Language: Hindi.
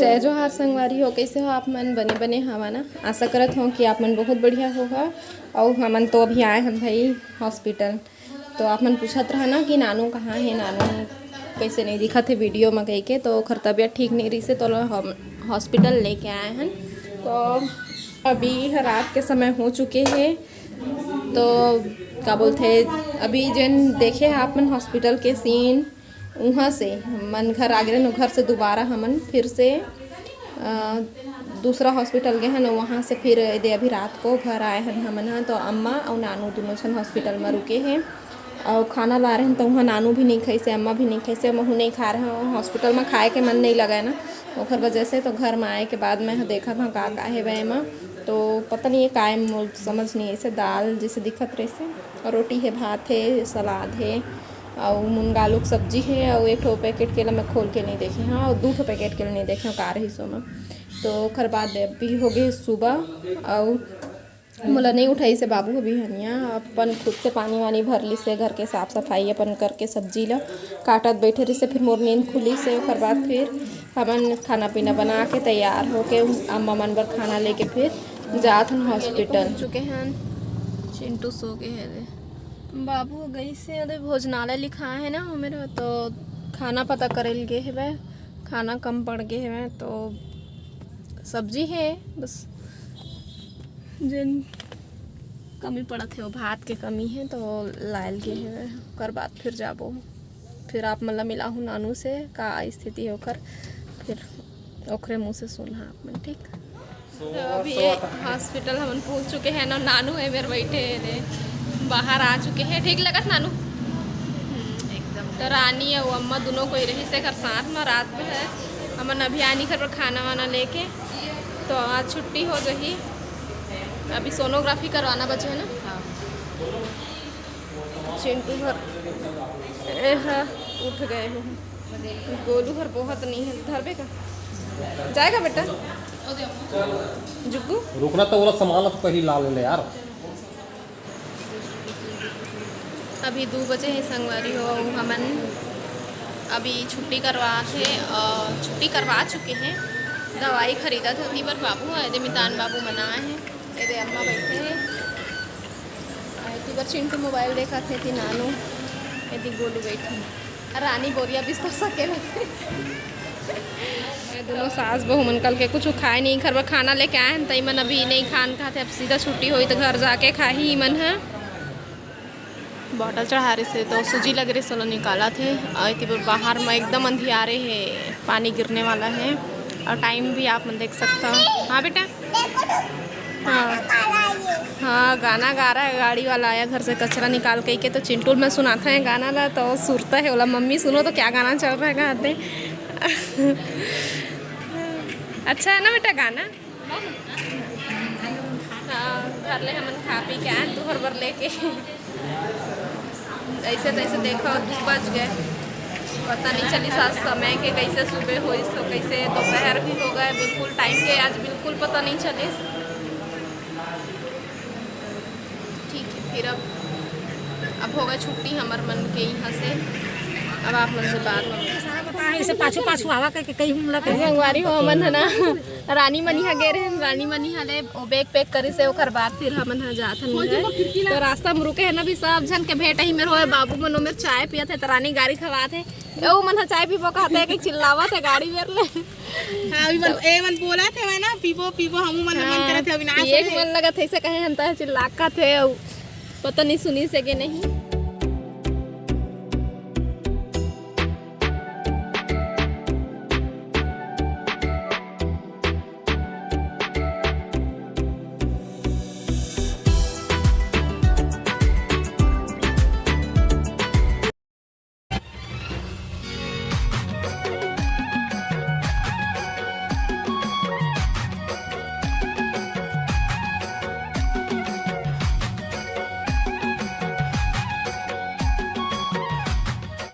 जय जोहार संगवारी हो, कैसे हो आप मन? बने बने हवा ना। आशा करत हो कि आप मन बहुत बढ़िया होगा। और हमन तो अभी आए हैं भाई हॉस्पिटल। तो आप मन पूछत रहा ना कि नानू कहाँ है, नानू कैसे नहीं दिखा थे वीडियो में कह के। तो खर तबियत ठीक नहीं रही से तो हम हॉस्पिटल लेके आए हैं। तो अभी रात के समय हो चुके हैं। तो क्या बोलते अभी जन देखे हैं आप मन हॉस्पिटल के सीन, वहाँ से मन घर आ गए। घर से दोबारा हमन फिर से दूसरा हॉस्पिटल गए हैं। वहाँ से फिर दे अभी रात को घर आए हैं हमन। तो अम्मा और नानू दोनों छन हॉस्पिटल में रुके हैं और खाना ला रहे हैं। तो वहाँ नानू भी नहीं खाई से, अम्मा भी नहीं खाई से, महू नहीं खा रहे हैं। हॉस्पिटल में खाए के मन नहीं लगा है ना, ओखर वजह से। तो घर में आए के बाद मैं देखा था का है वह में। तो पता नहीं है काय समझ नहीं है। ऐसे दाल जैसे दिखत रहे से, रोटी है, भात है, सलाद है और मुनगा आलू की सब्जी है। और एक ठो पैकेट के लिए मैं खोल के नहीं देखी, हाँ, और 2 ठो पैकेट के लिए नहीं देखे का रही सो में। तो खर बाद भी हो गई सुबह और मोला नहीं उठाई से बाबू अभी हनिया अपन खुद से पानी वानी भर ली से, घर के साफ सफाई अपन करके सब्जी ला काटत बैठे रही से। फिर मोर नींद खुली से ओकर बाद फिर हमन खाना पीना बना के तैयार होके अम्मा मन बर खाना लेके फिर जात हन हॉस्पिटल चुके हैं। चिंटू सो गए हैं, बाबू गई से अरे भोजनालय लिखा है ना मेरा। तो खाना पता करे गए है वह, खाना कम पड़ गए है। तो सब्जी है बस, जिन कमी पड़त है वो भात के कमी है तो लायल गए है। ओकर बाद फिर जाबो, फिर आप मतलब मिला हूँ नानू से का स्थिति है ओकर, फिर ओकरे मुँह से सुना आप मन। ठीक, तो अभी हॉस्पिटल हम पहुँच चुके हैं ना। नानू है मेरे बैठे रे, बाहर आ चुके हैं। ठीक लगत नानू एकदम। तो रानी और अम्मा दोनों कोई रही से घर साथ में रात में है। हमन अभी आनी घर पर खाना वाना लेके। तो आज छुट्टी हो गई, अभी सोनोग्राफी करवाना बचे है ना। चिंटू घर उठ गए हो, गोलू घर बहुत नहीं है। धरबे का जाएगा बेटा जुग्गू, रुकना तो बोला संभालना तो कहीं ला ले यार। अभी 2 बजे है संगवारी हो। हमन अभी छुट्टी करवा चुके हैं। दवाई खरीदा था ती पर बाबू है, मितान बाबू मनाए हैं, ये अम्मा बैठे हैं। ती पर चिंटू मोबाइल देखा थे, थी नानू यदि गोलू बैठी, रानी बोरिया बिस्तर सके दोनों सास बहू मन कल के कुछ खाए नहीं। घर में खाना लेके आए हैं तई मन अभी नहीं खान खाते। अब सीधा छुट्टी हुई तो घर जाके खा ही मन है। बॉटल चढ़ा रहे से तो सूजी लग रही सोलो निकाला थे। और बाहर में एकदम अंधियारे है, पानी गिरने वाला है। और टाइम भी आप मन देख सकता हो। हाँ बेटा, हाँ गाना गा रहा है। गाड़ी वाला आया घर से कचरा निकाल के तो चिंटू में सुनाता है गाना ला। तो सुरता है बोला मम्मी सुनो तो क्या गाना चल रहा है गाते। अच्छा है ना बेटा गाना। हाँ घर ले हमन खा पी के आए तू घर भर लेके। ऐसे तैसे देखो 2 बज गए, पता नहीं चली साथ समय के कैसे सुबह हो तो कैसे दोपहर भी हो गए। बिल्कुल टाइम के आज बिल्कुल पता नहीं चले। ठीक है, फिर अब हो गए छुट्टी हमार मन के यहाँ से। अब आप मन से बात ऐसे पाछू पाछू आवा के कहीं हमला के संगवारी हो मन है ना। रानी मनिहा गए रहे, रानी मनिहा ले ओ बैग पैक करी से ओकर बाद फिर हमन ह जात हन। तो रास्ता में रुके है ना भी सब जन के भेट ही में होए। बाबू मनो में चाय पियत है तो रानी गाड़ी खवात है। ओ मन चाय पीबो कहते है कि चिल्लावत है गाड़ी में ले। हां अभी मन ए मन बोला थे ना पीबो पीबो हम मन मन करे थे। अविनाश एक मन लगत है से कहे हनता चिल्ला का थे, पता नहीं सुनी से के नहीं।